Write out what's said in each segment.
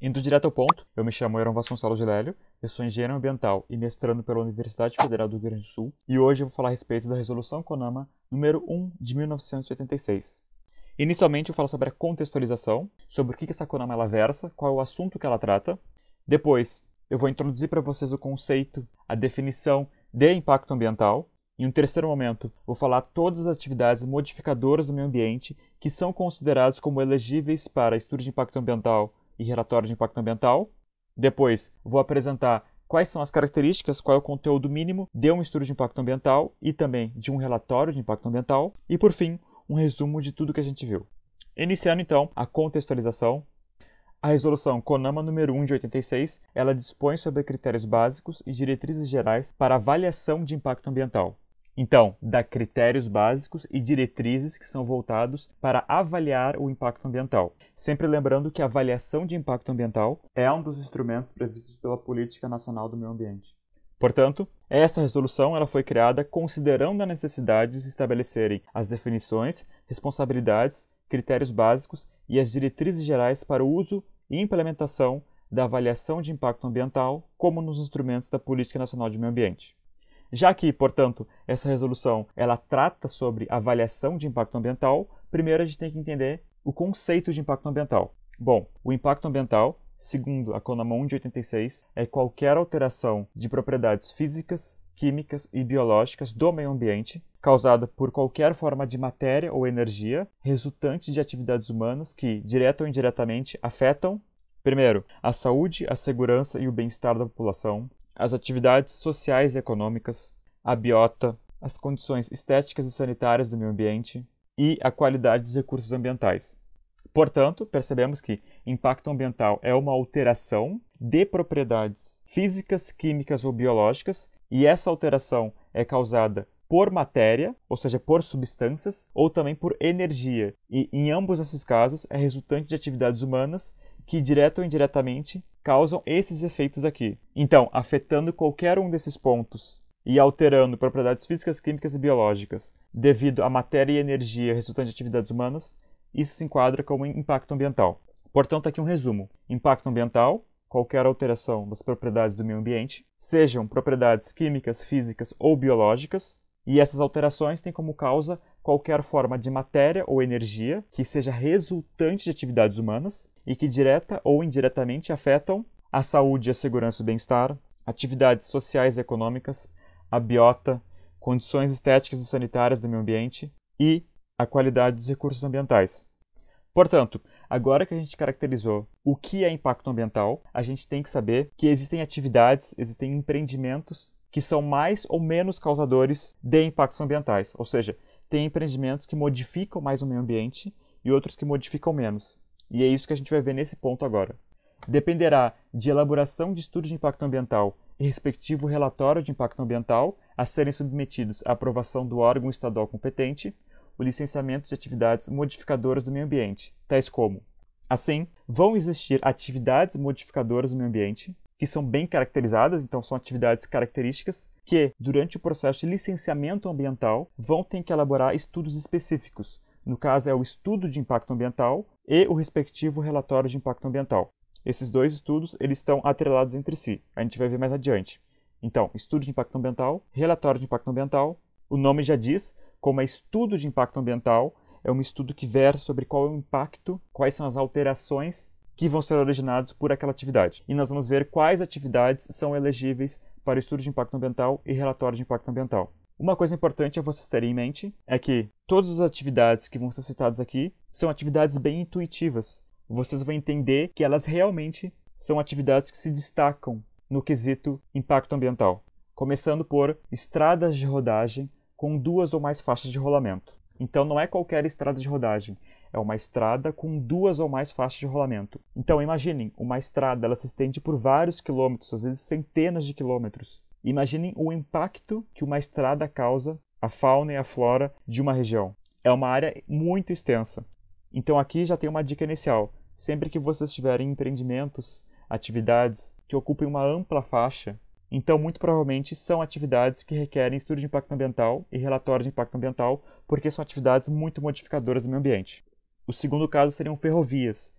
Indo direto ao ponto, eu me chamo Heron Vasconcelos de Lélio, eu sou engenheiro ambiental e mestrando pela Universidade Federal do Rio Grande do Sul, e hoje eu vou falar a respeito da Resolução CONAMA número 1 de 1986. Inicialmente eu falo sobre a contextualização, sobre o que essa CONAMA ela versa, qual é o assunto que ela trata. Depois eu vou introduzir para vocês o conceito, a definição de impacto ambiental. Em um terceiro momento, vou falar todas as atividades modificadoras do meio ambiente que são considerados como elegíveis para estudo de impacto ambiental e relatório de impacto ambiental. Depois, vou apresentar quais são as características, qual é o conteúdo mínimo de um estudo de impacto ambiental e também de um relatório de impacto ambiental. E, por fim, um resumo de tudo que a gente viu. Iniciando, então, a contextualização. A resolução CONAMA número 1 de 86, ela dispõe sobre critérios básicos e diretrizes gerais para avaliação de impacto ambiental. Então, dá critérios básicos e diretrizes que são voltados para avaliar o impacto ambiental. Sempre lembrando que a avaliação de impacto ambiental é um dos instrumentos previstos pela Política Nacional do Meio Ambiente. Portanto, essa resolução ela foi criada considerando a necessidade de se estabelecerem as definições, responsabilidades, critérios básicos e as diretrizes gerais para o uso e implementação da avaliação de impacto ambiental como nos instrumentos da Política Nacional de Meio Ambiente. Já que, portanto, essa resolução ela trata sobre avaliação de impacto ambiental, primeiro a gente tem que entender o conceito de impacto ambiental. Bom, o impacto ambiental, segundo a CONAMA 1 de 86, é qualquer alteração de propriedades físicas, químicas e biológicas do meio ambiente causada por qualquer forma de matéria ou energia resultante de atividades humanas que, direta ou indiretamente, afetam, primeiro, a saúde, a segurança e o bem-estar da população, as atividades sociais e econômicas, a biota, as condições estéticas e sanitárias do meio ambiente e a qualidade dos recursos ambientais. Portanto, percebemos que impacto ambiental é uma alteração de propriedades físicas, químicas ou biológicas, e essa alteração é causada por matéria, ou seja, por substâncias, ou também por energia. E em ambos esses casos é resultante de atividades humanas que, direta ou indiretamente, causam esses efeitos aqui. Então, afetando qualquer um desses pontos e alterando propriedades físicas, químicas e biológicas devido à matéria e energia resultante de atividades humanas, isso se enquadra como impacto ambiental. Portanto, aqui um resumo. Impacto ambiental, qualquer alteração das propriedades do meio ambiente, sejam propriedades químicas, físicas ou biológicas, e essas alterações têm como causa qualquer forma de matéria ou energia que seja resultante de atividades humanas e que direta ou indiretamente afetam a saúde, a segurança e o bem-estar, atividades sociais e econômicas, a biota, condições estéticas e sanitárias do meio ambiente e a qualidade dos recursos ambientais. Portanto, agora que a gente caracterizou o que é impacto ambiental, a gente tem que saber que existem atividades, existem empreendimentos que são mais ou menos causadores de impactos ambientais, ou seja, tem empreendimentos que modificam mais o meio ambiente e outros que modificam menos. E é isso que a gente vai ver nesse ponto agora. Dependerá de elaboração de estudo de impacto ambiental e respectivo relatório de impacto ambiental a serem submetidos à aprovação do órgão estadual competente, o licenciamento de atividades modificadoras do meio ambiente, tais como: assim, vão existir atividades modificadoras do meio ambiente, que são bem caracterizadas, então são atividades características, que, durante o processo de licenciamento ambiental, vão ter que elaborar estudos específicos. No caso, é o estudo de impacto ambiental e o respectivo relatório de impacto ambiental. Esses dois estudos eles estão atrelados entre si. A gente vai ver mais adiante. Então, estudo de impacto ambiental, relatório de impacto ambiental. O nome já diz, como é estudo de impacto ambiental, é um estudo que versa sobre qual é o impacto, quais são as alterações que vão ser originados por aquela atividade. E nós vamos ver quais atividades são elegíveis para o estudo de impacto ambiental e relatório de impacto ambiental. Uma coisa importante a vocês terem em mente é que todas as atividades que vão ser citadas aqui são atividades bem intuitivas. Vocês vão entender que elas realmente são atividades que se destacam no quesito impacto ambiental. Começando por estradas de rodagem com 2 ou mais faixas de rolamento. Então não é qualquer estrada de rodagem, é uma estrada com 2 ou mais faixas de rolamento. Então imaginem, uma estrada ela se estende por vários quilômetros, às vezes centenas de quilômetros. Imaginem o impacto que uma estrada causa à fauna e à flora de uma região. É uma área muito extensa. Então aqui já tem uma dica inicial. Sempre que vocês tiverem empreendimentos, atividades que ocupem uma ampla faixa, então muito provavelmente são atividades que requerem estudo de impacto ambiental e relatório de impacto ambiental, porque são atividades muito modificadoras do meio ambiente. O segundo caso seriam ferrovias.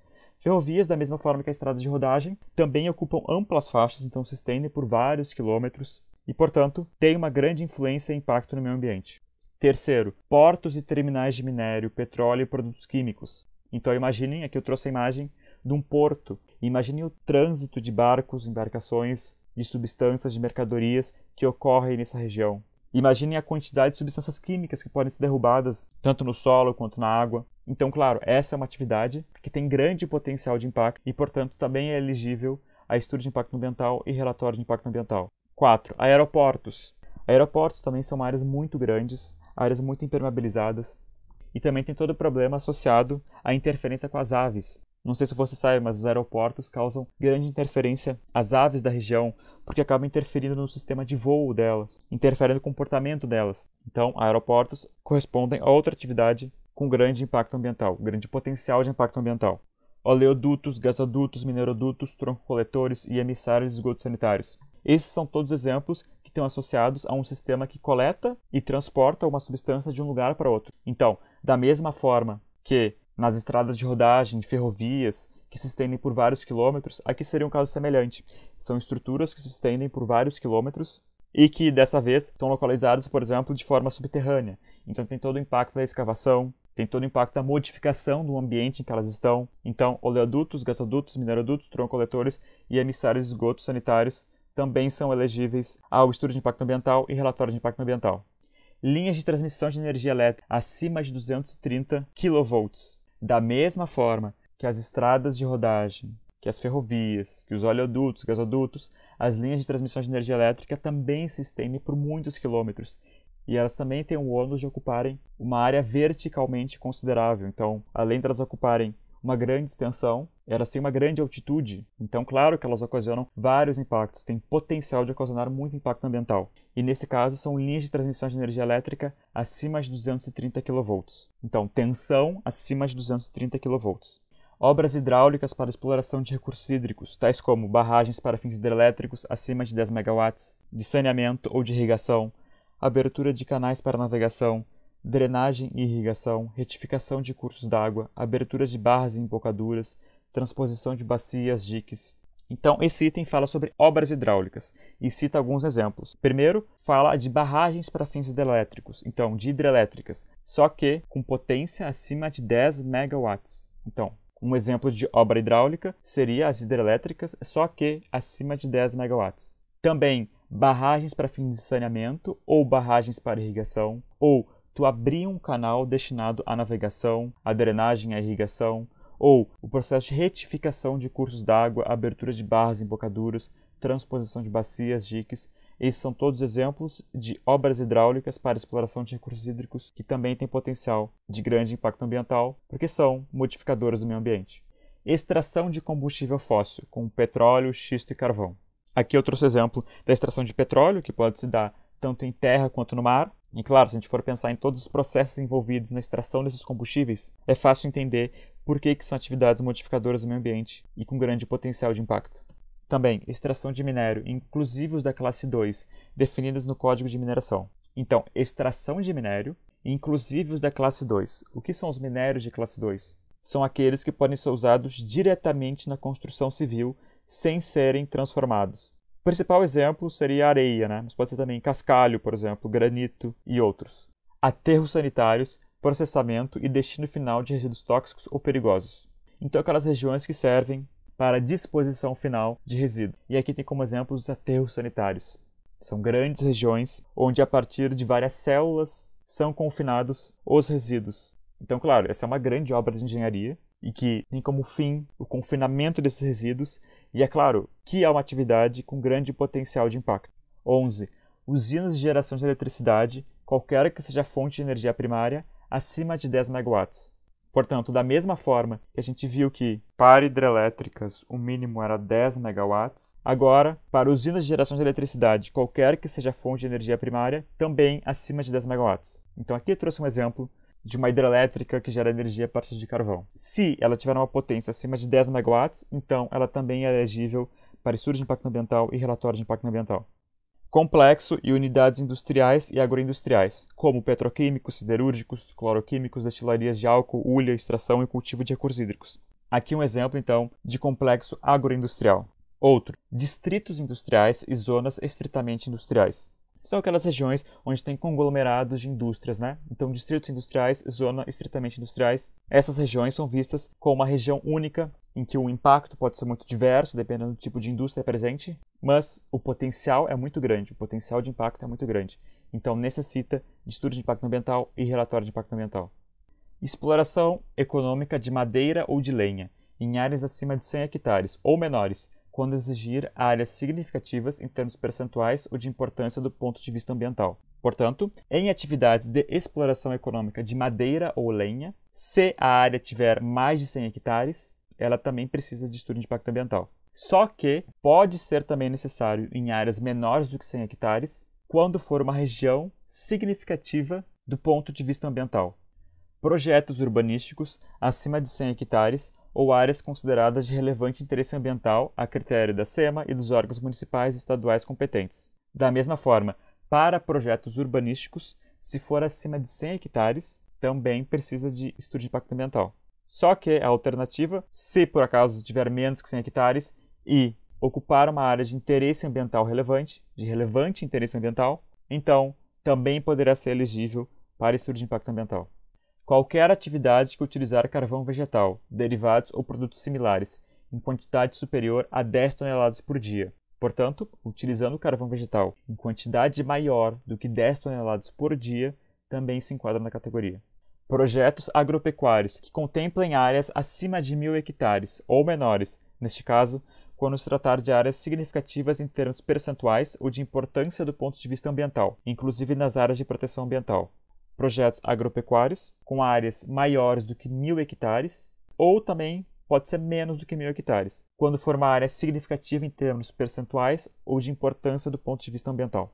Ferrovias, da mesma forma que as estradas de rodagem, também ocupam amplas faixas, então se estendem por vários quilômetros e, portanto, têm uma grande influência e impacto no meio ambiente. Terceiro, portos e terminais de minério, petróleo e produtos químicos. Então imaginem, aqui eu trouxe a imagem de um porto. Imaginem o trânsito de barcos, embarcações, de substâncias, de mercadorias que ocorrem nessa região. Imaginem a quantidade de substâncias químicas que podem ser derrubadas tanto no solo quanto na água. Então, claro, essa é uma atividade que tem grande potencial de impacto e, portanto, também é elegível a estudo de impacto ambiental e relatório de impacto ambiental. 4. Aeroportos. Aeroportos também são áreas muito grandes, áreas muito impermeabilizadas e também tem todo o problema associado à interferência com as aves. Não sei se você sabe, mas os aeroportos causam grande interferência às aves da região, porque acabam interferindo no sistema de voo delas, interferem no comportamento delas. Então, aeroportos correspondem a outra atividade com grande impacto ambiental, grande potencial de impacto ambiental. Oleodutos, gasodutos, minerodutos, troncocoletores e emissários de esgotos sanitários. Esses são todos exemplos que estão associados a um sistema que coleta e transporta uma substância de um lugar para outro. Então, da mesma forma que nas estradas de rodagem, ferrovias, que se estendem por vários quilômetros, aqui seria um caso semelhante. São estruturas que se estendem por vários quilômetros e que, dessa vez, estão localizadas, por exemplo, de forma subterrânea. Então, tem todo o impacto da escavação, tem todo o impacto da modificação do ambiente em que elas estão. Então, oleodutos, gasodutos, minerodutos, troncocoletores e emissários de esgotos sanitários também são elegíveis ao estudo de impacto ambiental e relatório de impacto ambiental. Linhas de transmissão de energia elétrica acima de 230 kV. Da mesma forma que as estradas de rodagem, que as ferrovias, que os oleodutos, gasodutos, as linhas de transmissão de energia elétrica também se estendem por muitos quilômetros. E elas também têm o ônus de ocuparem uma área verticalmente considerável. Então, além de elas ocuparem uma grande extensão, elas têm uma grande altitude. Então, claro que elas ocasionam vários impactos, têm potencial de ocasionar muito impacto ambiental. E nesse caso, são linhas de transmissão de energia elétrica acima de 230 kV. Então, tensão acima de 230 kV. Obras hidráulicas para exploração de recursos hídricos, tais como barragens para fins hidrelétricos acima de 10 MW, de saneamento ou de irrigação, abertura de canais para navegação, drenagem e irrigação, retificação de cursos d'água, aberturas de barras e embocaduras, transposição de bacias, diques. Então, esse item fala sobre obras hidráulicas e cita alguns exemplos. Primeiro, fala de barragens para fins hidrelétricos, então, de hidrelétricas, só que com potência acima de 10 MW. Então, um exemplo de obra hidráulica seria as hidrelétricas, só que acima de 10 MW. Também, barragens para fins de saneamento ou barragens para irrigação, ou tu abrir um canal destinado à navegação, à drenagem, à irrigação, ou o processo de retificação de cursos d'água, abertura de barras e embocaduras, transposição de bacias, diques. Esses são todos exemplos de obras hidráulicas para exploração de recursos hídricos que também têm potencial de grande impacto ambiental, porque são modificadoras do meio ambiente. Extração de combustível fóssil, como petróleo, xisto e carvão. Aqui eu trouxe o exemplo da extração de petróleo, que pode se dar tanto em terra quanto no mar. E claro, se a gente for pensar em todos os processos envolvidos na extração desses combustíveis, é fácil entender por que são atividades modificadoras do meio ambiente e com grande potencial de impacto. Também, extração de minério, inclusive os da classe 2, definidas no Código de Mineração. Então, extração de minério, inclusive os da classe 2. O que são os minérios de classe 2? São aqueles que podem ser usados diretamente na construção civil sem serem transformados. O principal exemplo seria a areia, mas pode ser também cascalho, por exemplo, granito e outros. Aterros sanitários, processamento e destino final de resíduos tóxicos ou perigosos. Então, aquelas regiões que servem para a disposição final de resíduos. E aqui tem como exemplo os aterros sanitários. São grandes regiões onde, a partir de várias células, são confinados os resíduos. Então, claro, essa é uma grande obra de engenharia e que tem como fim o confinamento desses resíduos, e é claro que é uma atividade com grande potencial de impacto. 11. Usinas de geração de eletricidade, qualquer que seja a fonte de energia primária, acima de 10 MW. Portanto, da mesma forma que a gente viu que para hidrelétricas o mínimo era 10 MW, agora, para usinas de geração de eletricidade, qualquer que seja a fonte de energia primária, também acima de 10 MW. Então aqui eu trouxe um exemplo de uma hidrelétrica que gera energia a partir de carvão. Se ela tiver uma potência acima de 10 MW, então ela também é elegível para estudo de impacto ambiental e relatório de impacto ambiental. Complexo e unidades industriais e agroindustriais, como petroquímicos, siderúrgicos, cloroquímicos, destilarias de álcool, hulha, extração e cultivo de recursos hídricos. Aqui um exemplo, então, de complexo agroindustrial. Outro, distritos industriais e zonas estritamente industriais. São aquelas regiões onde tem conglomerados de indústrias, né? Então, distritos industriais, zona estritamente industriais. Essas regiões são vistas como uma região única, em que o impacto pode ser muito diverso, dependendo do tipo de indústria presente, mas o potencial é muito grande, o potencial de impacto é muito grande. Então, necessita de estudo de impacto ambiental e relatório de impacto ambiental. Exploração econômica de madeira ou de lenha, em áreas acima de 100 hectares ou menores, quando exigir áreas significativas em termos percentuais ou de importância do ponto de vista ambiental. Portanto, em atividades de exploração econômica de madeira ou lenha, se a área tiver mais de 100 hectares, ela também precisa de estudo de impacto ambiental. Só que pode ser também necessário em áreas menores do que 100 hectares, quando for uma região significativa do ponto de vista ambiental. Projetos urbanísticos acima de 100 hectares ou áreas consideradas de relevante interesse ambiental a critério da SEMA e dos órgãos municipais e estaduais competentes. Da mesma forma, para projetos urbanísticos, se for acima de 100 hectares, também precisa de estudo de impacto ambiental. Só que a alternativa, se por acaso tiver menos que 100 hectares e ocupar uma área de interesse ambiental relevante, de relevante interesse ambiental, então também poderá ser elegível para estudo de impacto ambiental. Qualquer atividade que utilizar carvão vegetal, derivados ou produtos similares, em quantidade superior a 10 toneladas por dia. Portanto, utilizando carvão vegetal em quantidade maior do que 10 toneladas por dia, também se enquadra na categoria. Projetos agropecuários que contemplem áreas acima de 1.000 hectares ou menores, neste caso, quando se tratar de áreas significativas em termos percentuais ou de importância do ponto de vista ambiental, inclusive nas áreas de proteção ambiental. Projetos agropecuários com áreas maiores do que 1.000 hectares ou também pode ser menos do que 1.000 hectares, quando for uma área significativa em termos percentuais ou de importância do ponto de vista ambiental.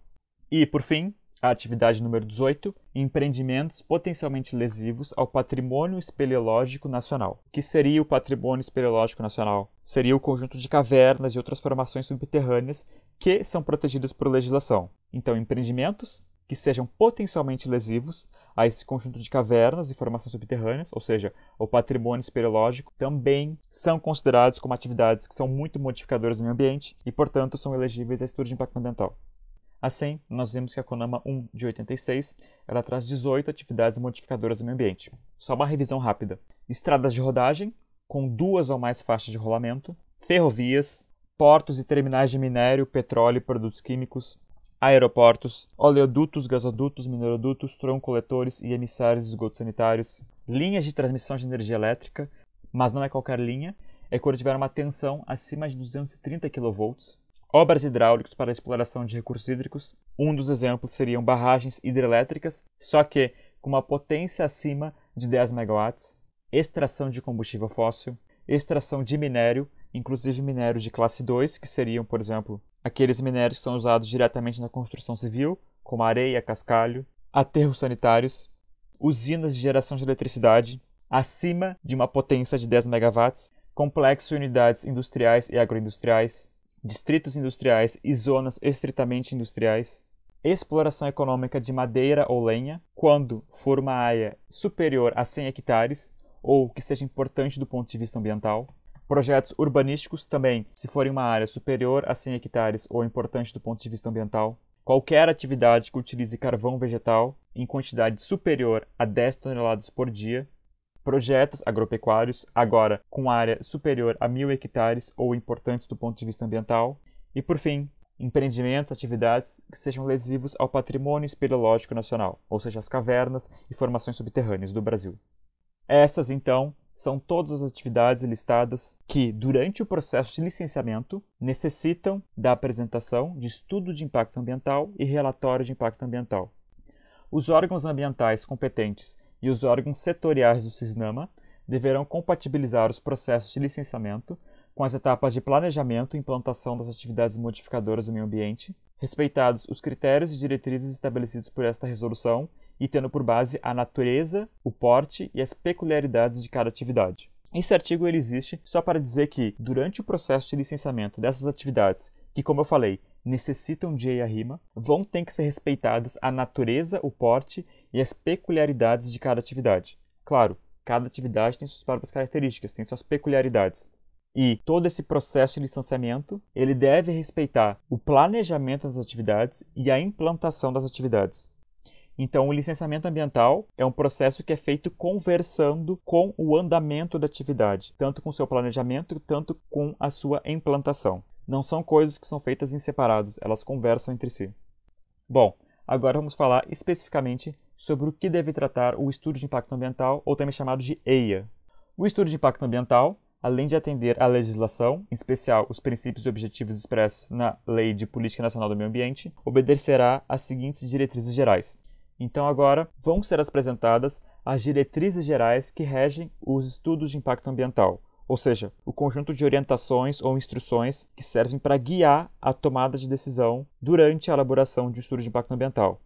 E, por fim, a atividade número 18, empreendimentos potencialmente lesivos ao patrimônio espeleológico nacional. O que seria o patrimônio espeleológico nacional? Seria o conjunto de cavernas e outras formações subterrâneas que são protegidas por legislação. Então, empreendimentos que sejam potencialmente lesivos a esse conjunto de cavernas e formações subterrâneas, ou seja, o patrimônio espeleológico, também são considerados como atividades que são muito modificadoras do meio ambiente e, portanto, são elegíveis a estudo de impacto ambiental. Assim, nós vemos que a CONAMA 1 de 86 ela traz 18 atividades modificadoras do meio ambiente. Só uma revisão rápida. Estradas de rodagem, com 2 ou mais faixas de rolamento, ferrovias, portos e terminais de minério, petróleo e produtos químicos, aeroportos, oleodutos, gasodutos, minerodutos, troncoletores e emissários de esgotos sanitários, linhas de transmissão de energia elétrica, mas não é qualquer linha, é quando tiver uma tensão acima de 230 kV, obras hidráulicas para a exploração de recursos hídricos, um dos exemplos seriam barragens hidrelétricas, só que com uma potência acima de 10 MW, extração de combustível fóssil, extração de minério, inclusive minérios de classe 2, que seriam, por exemplo, aqueles minérios que são usados diretamente na construção civil, como areia, cascalho, aterros sanitários, usinas de geração de eletricidade, acima de uma potência de 10 MW, complexos de unidades industriais e agroindustriais, distritos industriais e zonas estritamente industriais, exploração econômica de madeira ou lenha, quando for uma área superior a 100 hectares ou que seja importante do ponto de vista ambiental, projetos urbanísticos também, se forem uma área superior a 100 hectares ou importante do ponto de vista ambiental, qualquer atividade que utilize carvão vegetal em quantidade superior a 10 toneladas por dia, projetos agropecuários, agora com área superior a 1.000 hectares ou importantes do ponto de vista ambiental, e por fim, empreendimentos, atividades que sejam lesivos ao patrimônio espeleológico nacional, ou seja, as cavernas e formações subterrâneas do Brasil. Essas, então, são todas as atividades listadas que, durante o processo de licenciamento, necessitam da apresentação de estudo de impacto ambiental e relatório de impacto ambiental. Os órgãos ambientais competentes e os órgãos setoriais do CISNAMA deverão compatibilizar os processos de licenciamento com as etapas de planejamento e implantação das atividades modificadoras do meio ambiente, respeitados os critérios e diretrizes estabelecidos por esta resolução e tendo por base a natureza, o porte e as peculiaridades de cada atividade. Esse artigo ele existe só para dizer que, durante o processo de licenciamento dessas atividades, que, como eu falei, necessitam de EIA-RIMA, vão ter que ser respeitadas a natureza, o porte e as peculiaridades de cada atividade. Claro, cada atividade tem suas próprias características, tem suas peculiaridades. E todo esse processo de licenciamento, ele deve respeitar o planejamento das atividades e a implantação das atividades. Então, o licenciamento ambiental é um processo que é feito conversando com o andamento da atividade, tanto com o seu planejamento, tanto com a sua implantação. Não são coisas que são feitas em separados, elas conversam entre si. Bom, agora vamos falar especificamente sobre o que deve tratar o estudo de impacto ambiental, ou também chamado de EIA. O estudo de impacto ambiental, além de atender à legislação, em especial os princípios e objetivos expressos na Lei de Política Nacional do Meio Ambiente, obedecerá às seguintes diretrizes gerais. Então agora vão ser apresentadas as diretrizes gerais que regem os estudos de impacto ambiental, ou seja, o conjunto de orientações ou instruções que servem para guiar a tomada de decisão durante a elaboração de um estudo de impacto ambiental.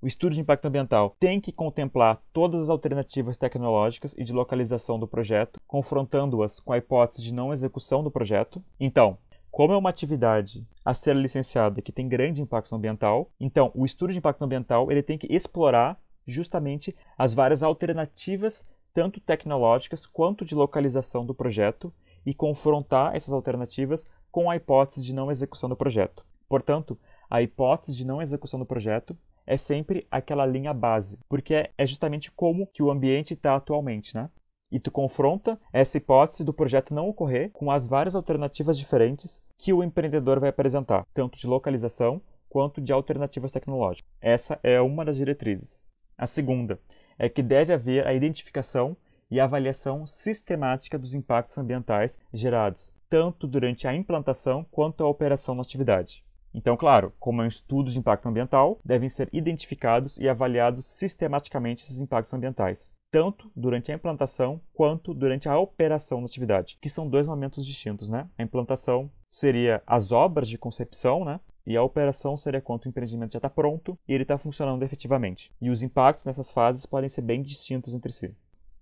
O estudo de impacto ambiental tem que contemplar todas as alternativas tecnológicas e de localização do projeto, confrontando-as com a hipótese de não execução do projeto. Então, como é uma atividade a ser licenciada que tem grande impacto ambiental, então o estudo de impacto ambiental ele tem que explorar justamente as várias alternativas, tanto tecnológicas quanto de localização do projeto, e confrontar essas alternativas com a hipótese de não execução do projeto. Portanto, a hipótese de não execução do projeto é sempre aquela linha base, porque é justamente como que o ambiente está atualmente, né? E tu confronta essa hipótese do projeto não ocorrer com as várias alternativas diferentes que o empreendedor vai apresentar, tanto de localização quanto de alternativas tecnológicas. Essa é uma das diretrizes. A segunda é que deve haver a identificação e avaliação sistemática dos impactos ambientais gerados, tanto durante a implantação quanto a operação na atividade. Então, claro, como é um estudo de impacto ambiental, devem ser identificados e avaliados sistematicamente esses impactos ambientais, tanto durante a implantação quanto durante a operação da atividade, que são dois momentos distintos, né? A implantação seria as obras de concepção, né? E a operação seria quando o empreendimento já está pronto e ele está funcionando efetivamente. E os impactos nessas fases podem ser bem distintos entre si.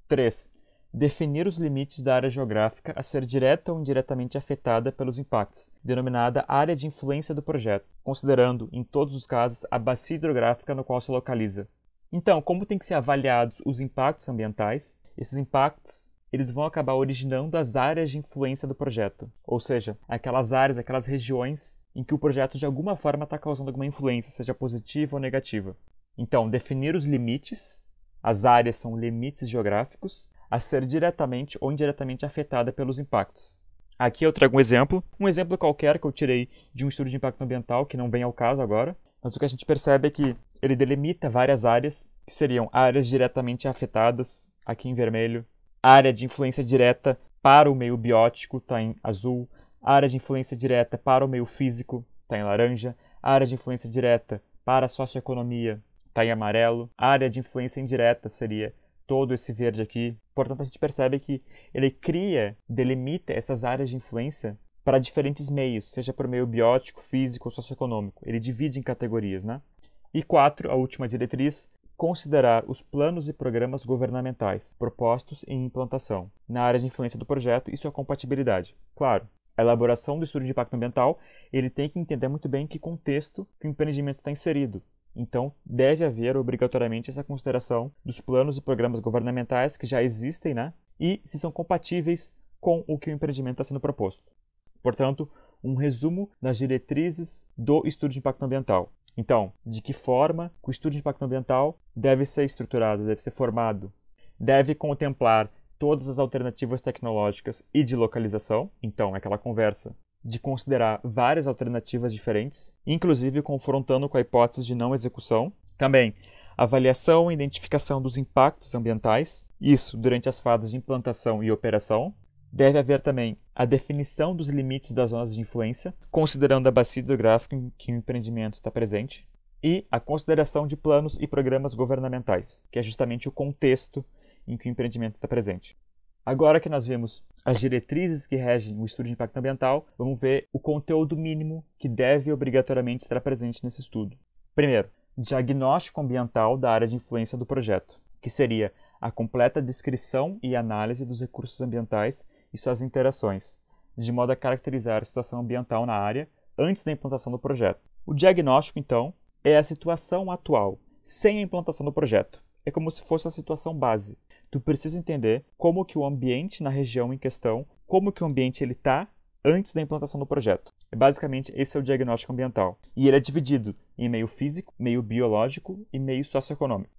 3. Definir os limites da área geográfica a ser direta ou indiretamente afetada pelos impactos, denominada área de influência do projeto, considerando, em todos os casos, a bacia hidrográfica no qual se localiza. Então, como tem que ser avaliados os impactos ambientais, esses impactos eles vão acabar originando as áreas de influência do projeto, ou seja, aquelas áreas, aquelas regiões em que o projeto de alguma forma está causando alguma influência, seja positiva ou negativa. Então, definir os limites, as áreas são limites geográficos, a ser diretamente ou indiretamente afetada pelos impactos. Aqui eu trago um exemplo qualquer que eu tirei de um estudo de impacto ambiental, que não vem ao caso agora, mas o que a gente percebe é que ele delimita várias áreas, que seriam áreas diretamente afetadas, aqui em vermelho, área de influência direta para o meio biótico, está em azul, área de influência direta para o meio físico, está em laranja, área de influência direta para a socioeconomia, está em amarelo, área de influência indireta seria todo esse verde aqui. Portanto, a gente percebe que ele delimita essas áreas de influência para diferentes meios, seja por meio biótico, físico ou socioeconômico. Ele divide em categorias, né? E 4, a última diretriz, considerar os planos e programas governamentais propostos em implantação na área de influência do projeto e sua compatibilidade. Claro, a elaboração do estudo de impacto ambiental, ele tem que entender muito bem que contexto que o empreendimento está inserido. Então, deve haver obrigatoriamente essa consideração dos planos e programas governamentais que já existem, né? E se são compatíveis com o que o empreendimento está sendo proposto. Portanto, um resumo das diretrizes do estudo de impacto ambiental. Então, de que forma o estudo de impacto ambiental deve ser estruturado, deve ser formado, deve contemplar todas as alternativas tecnológicas e de localização. Então, é aquela conversa de considerar várias alternativas diferentes, inclusive confrontando com a hipótese de não execução. Também, avaliação e identificação dos impactos ambientais, isso durante as fases de implantação e operação. Deve haver também a definição dos limites das zonas de influência, considerando a bacia hidrográfica em que o empreendimento está presente, e a consideração de planos e programas governamentais, que é justamente o contexto em que o empreendimento está presente. Agora que nós vimos as diretrizes que regem o estudo de impacto ambiental, vamos ver o conteúdo mínimo que deve obrigatoriamente estar presente nesse estudo. Primeiro, diagnóstico ambiental da área de influência do projeto, que seria a completa descrição e análise dos recursos ambientais e suas interações, de modo a caracterizar a situação ambiental na área antes da implantação do projeto. O diagnóstico, então, é a situação atual, sem a implantação do projeto. É como se fosse a situação base. tu precisa entender como que o ambiente na região em questão, como que o ambiente ele está antes da implantação do projeto. Basicamente, esse é o diagnóstico ambiental. E ele é dividido em meio físico, meio biológico e meio socioeconômico.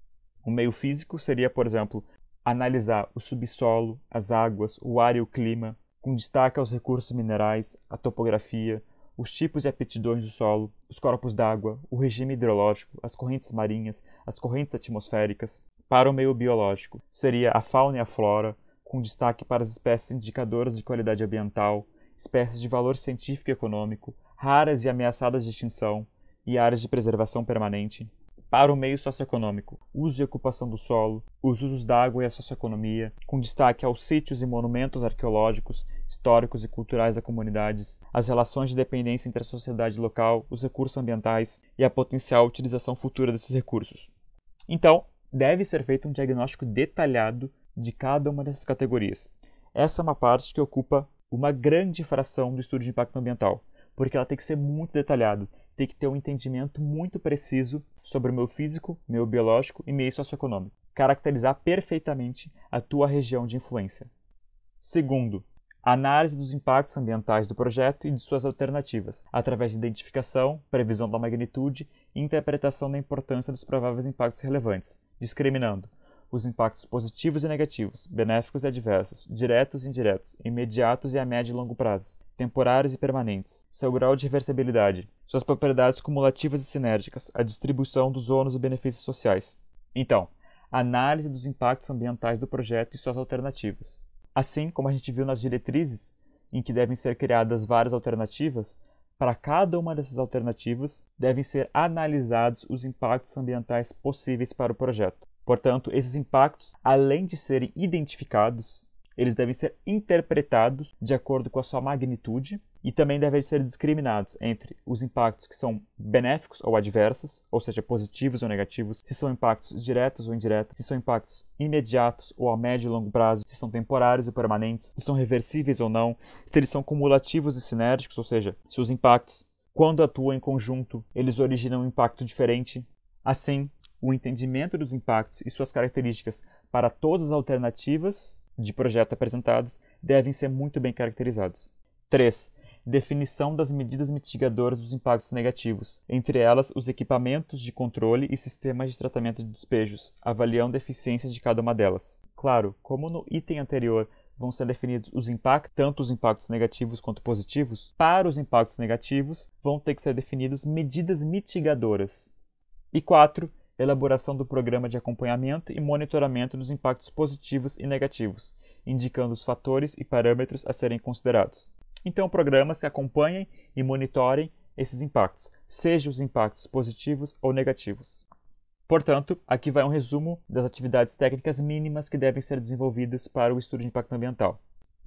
O meio físico seria, por exemplo, analisar o subsolo, as águas, o ar e o clima, com destaque aos recursos minerais, a topografia, os tipos e aptidões do solo, os corpos d'água, o regime hidrológico, as correntes marinhas, as correntes atmosféricas. Para o meio biológico, seria a fauna e a flora, com destaque para as espécies indicadoras de qualidade ambiental, espécies de valor científico e econômico, raras e ameaçadas de extinção e áreas de preservação permanente. Para o meio socioeconômico, uso e ocupação do solo, os usos da água e a socioeconomia, com destaque aos sítios e monumentos arqueológicos, históricos e culturais das comunidades, as relações de dependência entre a sociedade local, os recursos ambientais e a potencial utilização futura desses recursos. Então, deve ser feito um diagnóstico detalhado de cada uma dessas categorias. Essa é uma parte que ocupa uma grande fração do estudo de impacto ambiental, porque ela tem que ser muito detalhada, tem que ter um entendimento muito preciso sobre o meio físico, meio biológico e meio socioeconômico, caracterizar perfeitamente a tua região de influência. Segundo, análise dos impactos ambientais do projeto e de suas alternativas, através de identificação, previsão da magnitude e interpretação da importância dos prováveis impactos relevantes, discriminando os impactos positivos e negativos, benéficos e adversos, diretos e indiretos, imediatos e a médio e longo prazos, temporários e permanentes, seu grau de reversibilidade, suas propriedades cumulativas e sinérgicas, a distribuição dos ônus e benefícios sociais. Então, análise dos impactos ambientais do projeto e suas alternativas. Assim como a gente viu nas diretrizes, em que devem ser criadas várias alternativas, para cada uma dessas alternativas devem ser analisados os impactos ambientais possíveis para o projeto. Portanto, esses impactos, além de serem identificados, eles devem ser interpretados de acordo com a sua magnitude e também devem ser discriminados entre os impactos que são benéficos ou adversos, ou seja, positivos ou negativos, se são impactos diretos ou indiretos, se são impactos imediatos ou a médio e longo prazo, se são temporários ou permanentes, se são reversíveis ou não, se eles são cumulativos e sinérgicos, ou seja, se os impactos, quando atuam em conjunto, eles originam um impacto diferente. Assim, o entendimento dos impactos e suas características para todas as alternativas de projeto apresentadas devem ser muito bem caracterizados. 3. Definição das medidas mitigadoras dos impactos negativos, entre elas os equipamentos de controle e sistemas de tratamento de despejos, avaliando a eficiência de cada uma delas. Claro, como no item anterior vão ser definidos os impactos, tanto os impactos negativos quanto positivos, para os impactos negativos vão ter que ser definidas medidas mitigadoras. E 4. Elaboração do programa de acompanhamento e monitoramento dos impactos positivos e negativos, indicando os fatores e parâmetros a serem considerados. Então, programas que acompanhem e monitorem esses impactos, sejam os impactos positivos ou negativos. Portanto, aqui vai um resumo das atividades técnicas mínimas que devem ser desenvolvidas para o estudo de impacto ambiental.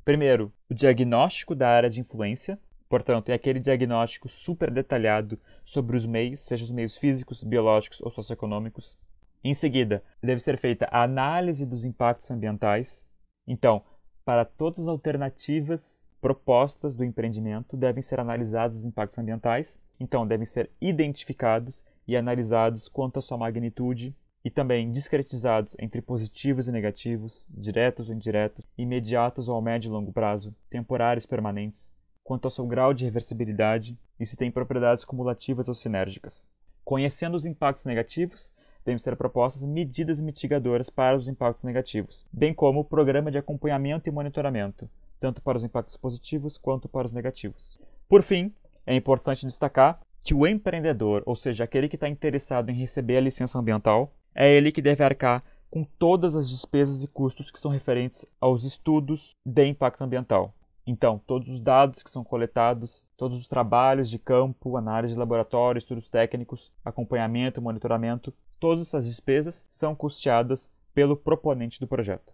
Primeiro, o diagnóstico da área de influência. Portanto, é aquele diagnóstico super detalhado sobre os meios, seja os meios físicos, biológicos ou socioeconômicos. Em seguida, deve ser feita a análise dos impactos ambientais. Então, para todas as alternativas propostas do empreendimento, devem ser analisados os impactos ambientais. Então, devem ser identificados e analisados quanto à sua magnitude e também discretizados entre positivos e negativos, diretos ou indiretos, imediatos ou ao médio e longo prazo, temporários e permanentes, quanto ao seu grau de reversibilidade e se tem propriedades cumulativas ou sinérgicas. Conhecendo os impactos negativos, devem ser propostas medidas mitigadoras para os impactos negativos, bem como o programa de acompanhamento e monitoramento, tanto para os impactos positivos quanto para os negativos. Por fim, é importante destacar que o empreendedor, ou seja, aquele que está interessado em receber a licença ambiental, é ele que deve arcar com todas as despesas e custos que são referentes aos estudos de impacto ambiental. Então, todos os dados que são coletados, todos os trabalhos de campo, análise de laboratório, estudos técnicos, acompanhamento, monitoramento, todas essas despesas são custeadas pelo proponente do projeto.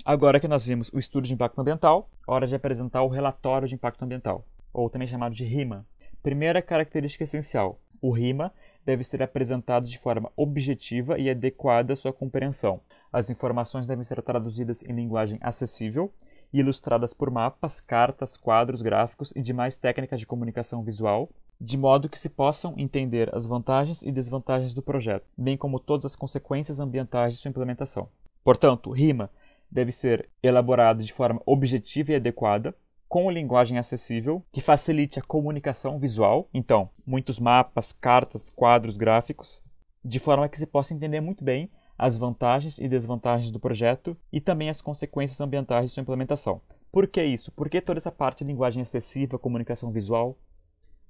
Agora que nós vimos o estudo de impacto ambiental, hora de apresentar o relatório de impacto ambiental, ou também chamado de RIMA. Primeira característica essencial: o RIMA deve ser apresentado de forma objetiva e adequada à sua compreensão. As informações devem ser traduzidas em linguagem acessível e ilustradas por mapas, cartas, quadros, gráficos e demais técnicas de comunicação visual, de modo que se possam entender as vantagens e desvantagens do projeto, bem como todas as consequências ambientais de sua implementação. Portanto, rima deve ser elaborada de forma objetiva e adequada, com linguagem acessível, que facilite a comunicação visual, então, muitos mapas, cartas, quadros, gráficos, de forma que se possa entender muito bem as vantagens e desvantagens do projeto e também as consequências ambientais de sua implementação. Por que isso? Por que toda essa parte de linguagem acessível, comunicação visual?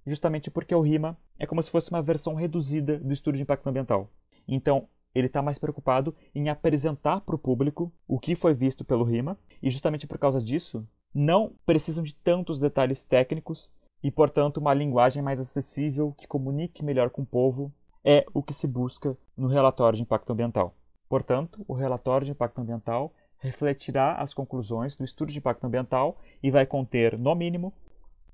Justamente porque o RIMA é como se fosse uma versão reduzida do estudo de impacto ambiental. Então, ele está mais preocupado em apresentar para o público o que foi visto pelo RIMA, e justamente por causa disso, não precisam de tantos detalhes técnicos e, portanto, uma linguagem mais acessível que comunique melhor com o povo é o que se busca no relatório de impacto ambiental. Portanto, o relatório de impacto ambiental refletirá as conclusões do estudo de impacto ambiental e vai conter, no mínimo,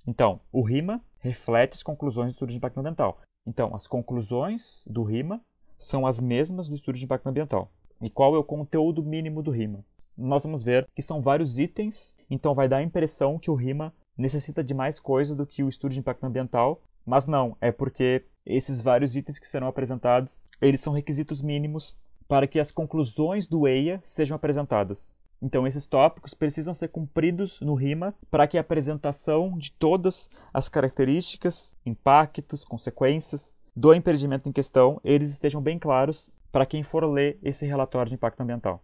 então, o RIMA reflete as conclusões do estudo de impacto ambiental. Então, as conclusões do RIMA são as mesmas do estudo de impacto ambiental. E qual é o conteúdo mínimo do RIMA? Nós vamos ver que são vários itens, então vai dar a impressão que o RIMA necessita de mais coisa do que o estudo de impacto ambiental, mas não, é porque esses vários itens que serão apresentados, eles são requisitos mínimos para que as conclusões do EIA sejam apresentadas. Então, esses tópicos precisam ser cumpridos no RIMA para que a apresentação de todas as características, impactos, consequências do empreendimento em questão, eles estejam bem claros para quem for ler esse relatório de impacto ambiental.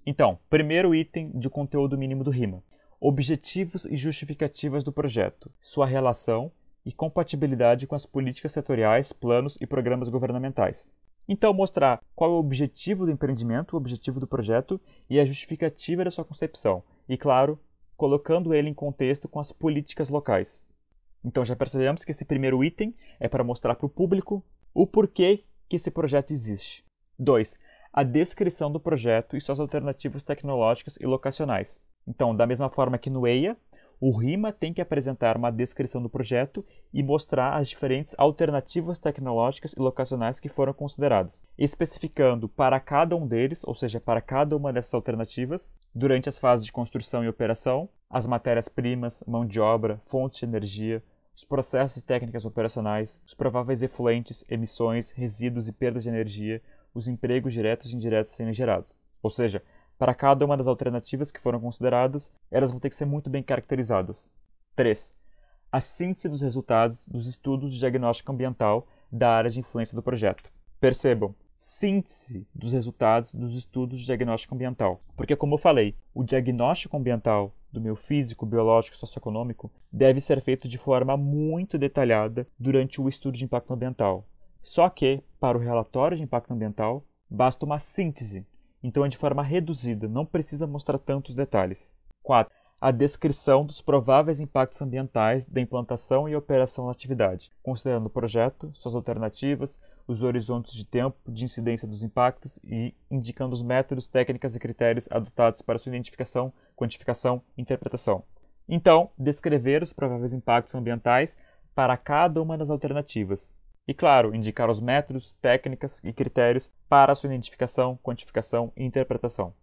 Então, primeiro item de conteúdo mínimo do RIMA: objetivos e justificativas do projeto, sua relação e compatibilidade com as políticas setoriais, planos e programas governamentais. Então, mostrar qual é o objetivo do empreendimento, o objetivo do projeto e a justificativa da sua concepção. E, claro, colocando ele em contexto com as políticas locais. Então, já percebemos que esse primeiro item é para mostrar para o público o porquê que esse projeto existe. 2. A descrição do projeto e suas alternativas tecnológicas e locacionais. Então, da mesma forma que no EIA, o RIMA tem que apresentar uma descrição do projeto e mostrar as diferentes alternativas tecnológicas e locacionais que foram consideradas, especificando para cada um deles, ou seja, para cada uma dessas alternativas, durante as fases de construção e operação, as matérias-primas, mão de obra, fontes de energia, os processos e técnicas operacionais, os prováveis efluentes, emissões, resíduos e perdas de energia, os empregos diretos e indiretos a serem gerados. Ou seja, para cada uma das alternativas que foram consideradas, elas vão ter que ser muito bem caracterizadas. 3. A síntese dos resultados dos estudos de diagnóstico ambiental da área de influência do projeto. Percebam, síntese dos resultados dos estudos de diagnóstico ambiental. Porque, como eu falei, o diagnóstico ambiental do meio físico, biológico e socioeconômico deve ser feito de forma muito detalhada durante o estudo de impacto ambiental. Só que, para o relatório de impacto ambiental, basta uma síntese. Então é de forma reduzida, não precisa mostrar tantos detalhes. 4. A descrição dos prováveis impactos ambientais da implantação e operação da atividade, considerando o projeto, suas alternativas, os horizontes de tempo de incidência dos impactos e indicando os métodos, técnicas e critérios adotados para sua identificação, quantificação e interpretação. Então, descrever os prováveis impactos ambientais para cada uma das alternativas. E, claro, indicar os métodos, técnicas e critérios para sua identificação, quantificação e interpretação.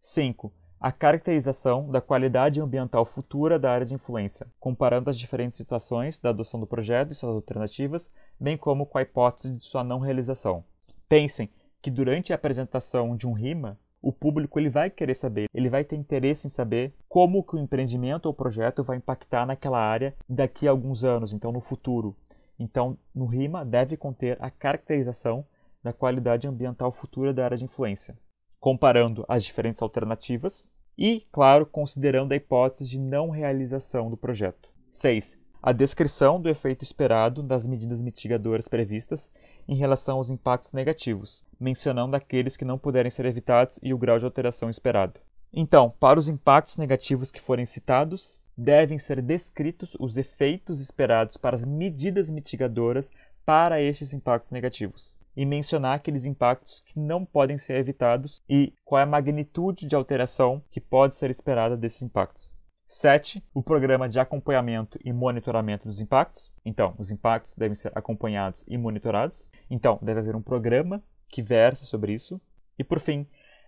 5. A caracterização da qualidade ambiental futura da área de influência, comparando as diferentes situações da adoção do projeto e suas alternativas, bem como com a hipótese de sua não realização. Pensem que durante a apresentação de um RIMA, o público ele vai querer saber, ele vai ter interesse em saber como que o empreendimento ou projeto vai impactar naquela área daqui a alguns anos, então no futuro. Então, no RIMA deve conter a caracterização da qualidade ambiental futura da área de influência, comparando as diferentes alternativas e, claro, considerando a hipótese de não realização do projeto. 6. A descrição do efeito esperado das medidas mitigadoras previstas em relação aos impactos negativos, mencionando aqueles que não puderem ser evitados e o grau de alteração esperado. Então, para os impactos negativos que forem citados, devem ser descritos os efeitos esperados para as medidas mitigadoras para estes impactos negativos e mencionar aqueles impactos que não podem ser evitados e qual é a magnitude de alteração que pode ser esperada desses impactos. 7. O programa de acompanhamento e monitoramento dos impactos. Então, os impactos devem ser acompanhados e monitorados. Então, deve haver um programa que verse sobre isso. E, por fim,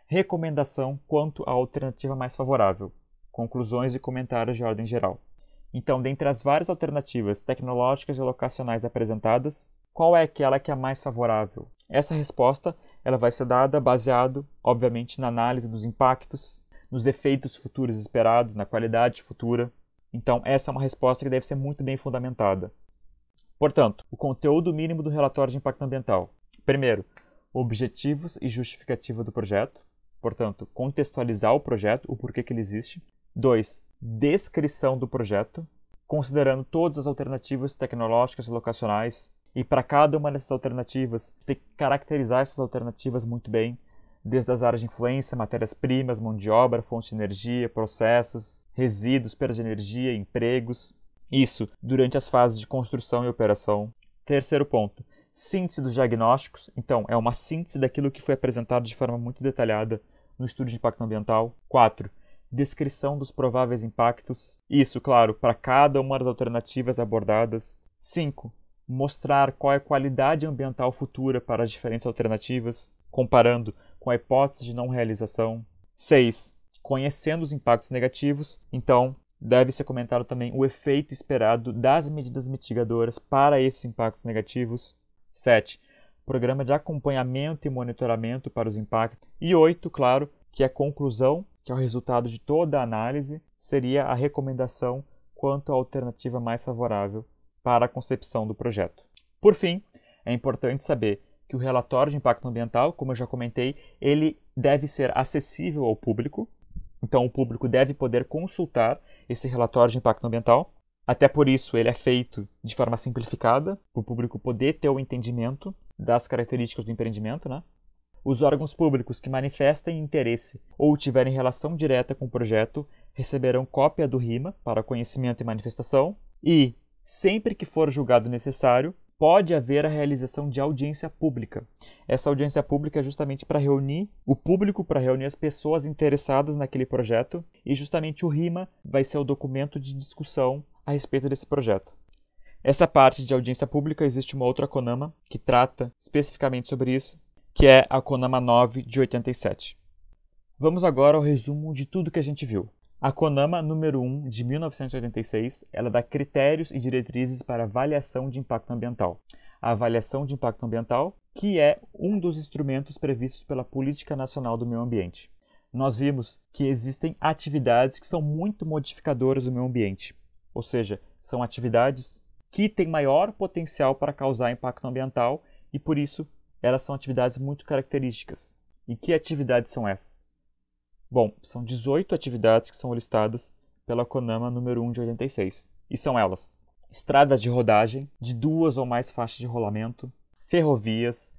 recomendação quanto à alternativa mais favorável. Conclusões e comentários de ordem geral. Então, dentre as várias alternativas tecnológicas e locacionais apresentadas, qual é aquela que é a mais favorável? Essa resposta ela vai ser dada baseado, obviamente, na análise dos impactos, nos efeitos futuros esperados, na qualidade futura. Então, essa é uma resposta que deve ser muito bem fundamentada. Portanto, o conteúdo mínimo do relatório de impacto ambiental. Primeiro, objetivos e justificativa do projeto. Portanto, contextualizar o projeto, o porquê que ele existe. 2, descrição do projeto, considerando todas as alternativas tecnológicas e locacionais. E para cada uma dessas alternativas, tem que caracterizar essas alternativas muito bem, desde as áreas de influência, matérias-primas, mão de obra, fontes de energia, processos, resíduos, perda de energia, empregos. Isso durante as fases de construção e operação. Terceiro ponto, síntese dos diagnósticos. Então, é uma síntese daquilo que foi apresentado de forma muito detalhada no estudo de impacto ambiental. 4, descrição dos prováveis impactos. Isso, claro, para cada uma das alternativas abordadas. 5, mostrar qual é a qualidade ambiental futura para as diferentes alternativas, comparando com a hipótese de não realização. 6, conhecendo os impactos negativos. Então, deve ser comentado também o efeito esperado das medidas mitigadoras para esses impactos negativos. 7, programa de acompanhamento e monitoramento para os impactos. E 8, claro, que a conclusão, que é o resultado de toda a análise, seria a recomendação quanto à alternativa mais favorável para a concepção do projeto. Por fim, é importante saber que o relatório de impacto ambiental, como eu já comentei, ele deve ser acessível ao público. Então, o público deve poder consultar esse relatório de impacto ambiental. Até por isso, ele é feito de forma simplificada, para o público poder ter o entendimento das características do empreendimento, né? Os órgãos públicos que manifestem interesse ou tiverem relação direta com o projeto receberão cópia do RIMA para conhecimento e manifestação e, sempre que for julgado necessário, pode haver a realização de audiência pública. Essa audiência pública é justamente para reunir o público, para reunir as pessoas interessadas naquele projeto, e justamente o RIMA vai ser o documento de discussão a respeito desse projeto. Essa parte de audiência pública, existe uma outra CONAMA que trata especificamente sobre isso, que é a CONAMA 9 de 87. Vamos agora ao resumo de tudo que a gente viu. A CONAMA número 1 de 1986, ela dá critérios e diretrizes para avaliação de impacto ambiental. A avaliação de impacto ambiental, que é um dos instrumentos previstos pela Política Nacional do Meio Ambiente. Nós vimos que existem atividades que são muito modificadoras do meio ambiente, ou seja, são atividades que têm maior potencial para causar impacto ambiental e, por isso, elas são atividades muito características. E que atividades são essas? Bom, são 18 atividades que são listadas pela CONAMA número 1 de 86. E são elas: estradas de rodagem, de 2 ou mais faixas de rolamento, ferrovias,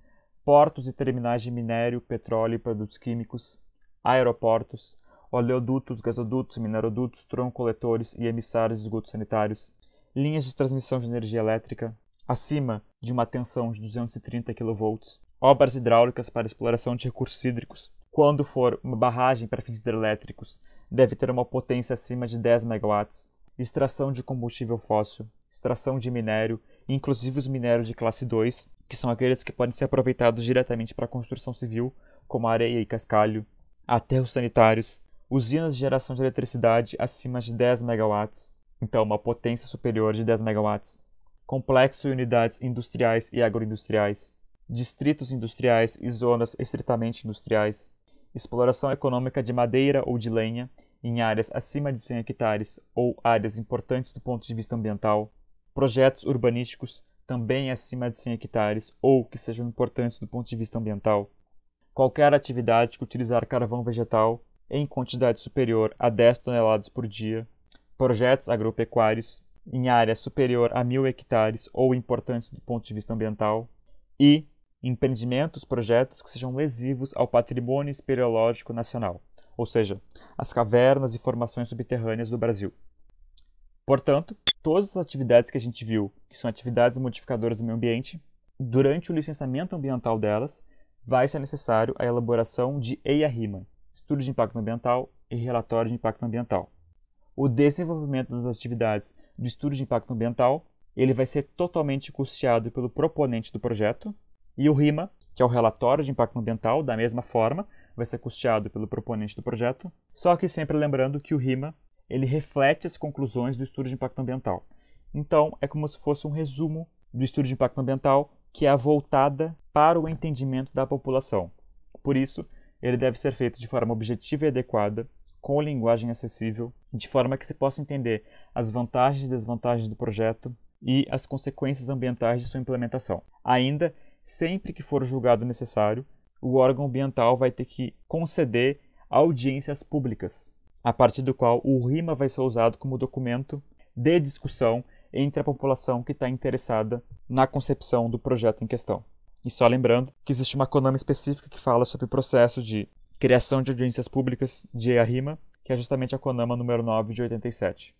portos e terminais de minério, petróleo e produtos químicos, aeroportos, oleodutos, gasodutos, minerodutos, troncoletores e emissários de esgotos sanitários, linhas de transmissão de energia elétrica, acima de uma tensão de 230 kV, obras hidráulicas para exploração de recursos hídricos. Quando for uma barragem para fins hidrelétricos, deve ter uma potência acima de 10 MW, extração de combustível fóssil, extração de minério, inclusive os minérios de classe 2, que são aqueles que podem ser aproveitados diretamente para a construção civil, como areia e cascalho, aterros sanitários, usinas de geração de eletricidade acima de 10 MW, então uma potência superior de 10 MW, complexo e unidades industriais e agroindustriais, distritos industriais e zonas estritamente industriais, exploração econômica de madeira ou de lenha em áreas acima de 100 hectares ou áreas importantes do ponto de vista ambiental, projetos urbanísticos também acima de 100 hectares ou que sejam importantes do ponto de vista ambiental, qualquer atividade que utilizar carvão vegetal em quantidade superior a 10 toneladas por dia, projetos agropecuários em área superior a 1.000 hectares ou importantes do ponto de vista ambiental e empreendimentos, projetos que sejam lesivos ao patrimônio espeleológico nacional, ou seja, as cavernas e formações subterrâneas do Brasil. Portanto, todas as atividades que a gente viu, que são atividades modificadoras do meio ambiente, durante o licenciamento ambiental delas, vai ser necessário a elaboração de EIA-RIMA, Estudo de Impacto Ambiental e Relatório de Impacto Ambiental. O desenvolvimento das atividades do estudo de impacto ambiental, ele vai ser totalmente custeado pelo proponente do projeto, e o RIMA, que é o relatório de impacto ambiental, da mesma forma, vai ser custeado pelo proponente do projeto, só que sempre lembrando que o RIMA, ele reflete as conclusões do estudo de impacto ambiental. Então, é como se fosse um resumo do estudo de impacto ambiental que é voltada para o entendimento da população. Por isso, ele deve ser feito de forma objetiva e adequada, com linguagem acessível, de forma que se possa entender as vantagens e desvantagens do projeto e as consequências ambientais de sua implementação. Ainda, sempre que for julgado necessário, o órgão ambiental vai ter que conceder audiências públicas, a partir do qual o RIMA vai ser usado como documento de discussão entre a população que está interessada na concepção do projeto em questão. E só lembrando que existe uma CONAMA específica que fala sobre o processo de criação de audiências públicas de EIA-RIMA, que é justamente a CONAMA número 9 de 87.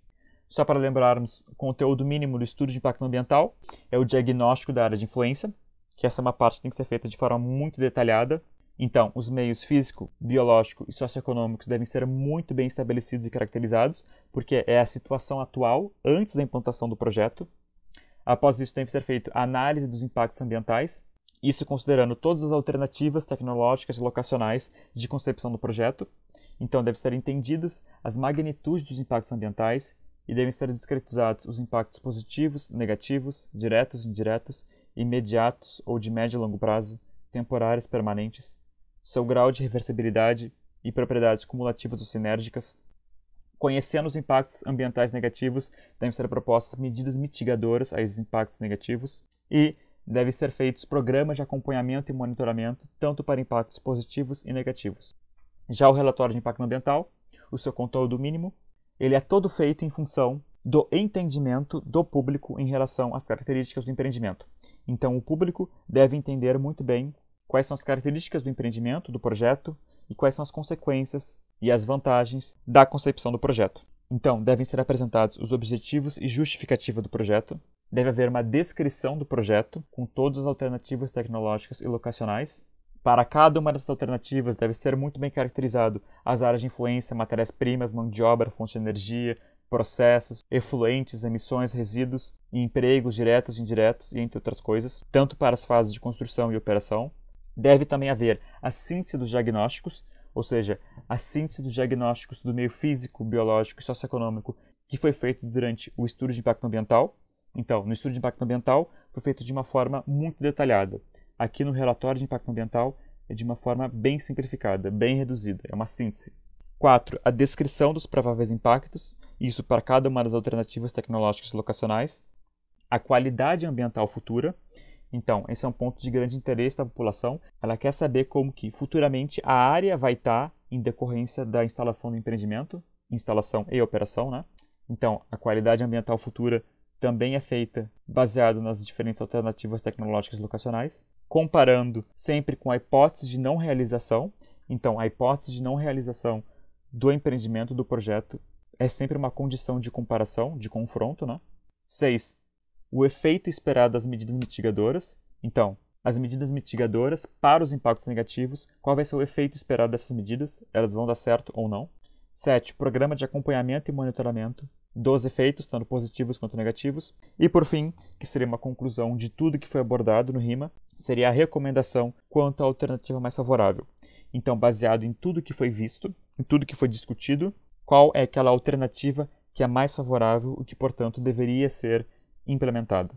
Só para lembrarmos, o conteúdo mínimo do estudo de impacto ambiental é o diagnóstico da área de influência, que essa é uma parte que tem que ser feita de forma muito detalhada. Então, os meios físico, biológico e socioeconômicos devem ser muito bem estabelecidos e caracterizados, porque é a situação atual antes da implantação do projeto. Após isso, deve ser feita a análise dos impactos ambientais, isso considerando todas as alternativas tecnológicas e locacionais de concepção do projeto. Então, devem ser entendidas as magnitudes dos impactos ambientais e devem ser discretizados os impactos positivos, negativos, diretos, indiretos, imediatos ou de médio e longo prazo, temporários, permanentes, seu grau de reversibilidade e propriedades cumulativas ou sinérgicas. Conhecendo os impactos ambientais negativos, devem ser propostas medidas mitigadoras a esses impactos negativos e devem ser feitos programas de acompanhamento e monitoramento, tanto para impactos positivos e negativos. Já o relatório de impacto ambiental, o seu conteúdo mínimo, ele é todo feito em função do entendimento do público em relação às características do empreendimento. Então, o público deve entender muito bem quais são as características do empreendimento, do projeto, e quais são as consequências e as vantagens da concepção do projeto. Então, devem ser apresentados os objetivos e justificativa do projeto, deve haver uma descrição do projeto, com todas as alternativas tecnológicas e locacionais. Para cada uma dessas alternativas, deve ser muito bem caracterizado as áreas de influência, matérias-primas, mão de obra, fonte de energia, processos, efluentes, emissões, resíduos e empregos diretos e indiretos, e entre outras coisas, tanto para as fases de construção e operação. Deve também haver a síntese dos diagnósticos, ou seja, a síntese dos diagnósticos do meio físico, biológico e socioeconômico que foi feito durante o estudo de impacto ambiental. Então, no estudo de impacto ambiental foi feito de uma forma muito detalhada. Aqui no relatório de impacto ambiental é de uma forma bem simplificada, bem reduzida, é uma síntese. 4. A descrição dos prováveis impactos, isso para cada uma das alternativas tecnológicas e locacionais. A qualidade ambiental futura. Então, esse é um ponto de grande interesse da população. Ela quer saber como que futuramente a área vai estar em decorrência da instalação do empreendimento, instalação e operação, né? Então, a qualidade ambiental futura também é feita baseado nas diferentes alternativas tecnológicas locacionais, comparando sempre com a hipótese de não realização. Então, a hipótese de não realização do empreendimento, do projeto, é sempre uma condição de comparação, de confronto, né? 6. O efeito esperado das medidas mitigadoras. Então, as medidas mitigadoras para os impactos negativos, qual vai ser o efeito esperado dessas medidas? Elas vão dar certo ou não? 7. Programa de acompanhamento e monitoramento dos efeitos, tanto positivos quanto negativos. E, por fim, que seria uma conclusão de tudo que foi abordado no RIMA, seria a recomendação quanto à alternativa mais favorável. Então, baseado em tudo que foi visto, em tudo que foi discutido, qual é aquela alternativa que é mais favorável e que, portanto, deveria ser implementada.